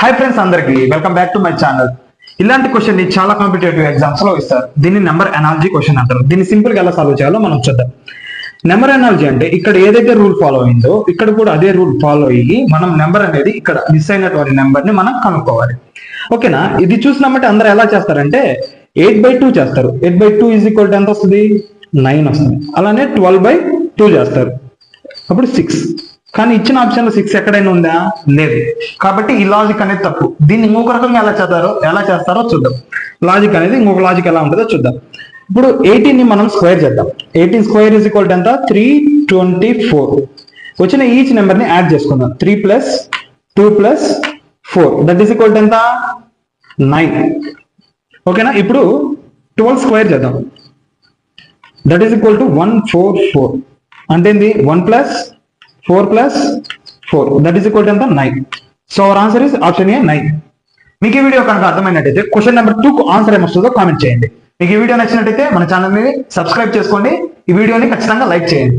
Hi friends, అందరికి welcome back to my channel. ఇలాంటి question ని చాలా కాంపిటేటివ్ ఎగ్జామ్స్ లో ఇస్తారు. దీన్ని నెంబర్ అనాలజీ క్వశ్చన్ అంటారు. దీన్ని సింపుల్ గా ఎలా సాల్వ్ చేయాలో మనం చూద్దాం. నెంబర్ అనాలజీ అంటే ఇక్కడ ఏదైతే రూల్ ఫాలో అయిందో ఇక్కడ కూడా అదే రూల్ ఫాలో అయ్యి మనం నెంబర్ అనేది ఇక్కడ మిస్ అయినటువంటి నెంబర్ ని మనం కనుక్కోవాలి. ఓకేనా? ఇది చూసినామంటే అందరూ ఎలా చేస్తారంటే 8/2 చేస్తారు. 8/2 ఈజ్ ఈక్వల్ టు ఎంత వస్తుంది? 9 వస్తుంది. అలానే 12/2 చేస్తారు, అప్పుడు 6. కానీ ఇచ్చిన ఆప్షన్ లో 6 ఎక్కడైనా ఉందా? లేదు. కాబట్టి ఈ లాజిక్ అనేది తప్పు. దీన్ని ఇంకొక రకంగా ఎలా చేస్తారో చూద్దాం. లాజిక్ అనేది ఇంకొక లాజిక్ ఎలా ఉంటుందో చూద్దాం. ఇప్పుడు 18 ని మనం స్క్వేర్ చేద్దాం. 18 స్క్వేర్ ఈజ్ ఈక్వల్ టు ఎంత? 324. వచ్చిన ఈచ్ నెంబర్ ని యాడ్ చేసుకుందాం. 3 + 2 + 4 దట్ ఈస్ ఈక్వల్ టు ఎంత? 9. ఓకేనా? ఇప్పుడు 12 స్క్వేర్ చేద్దాం. That is equal to 144. అంటే ఏంది? 1 + 4 + 4 దట్ ఈస్ ఈక్వల్ టు ఎంత? 9. So our answer is option A, 9. మీకు ఈ వీడియో కనుక అర్థమైనట్టయితే క్వశ్చన్ నెంబర్ 2 కు ఆన్సర్ ఏమొస్తుందో కామెంట్ చేయండి. మీకు ఈ వీడియో నచ్చినట్టయితే మన ఛానల్ని సబ్స్క్రైబ్ చేసుకోండి. ఈ వీడియోని ఖచ్చితంగా లైక్ చేయండి.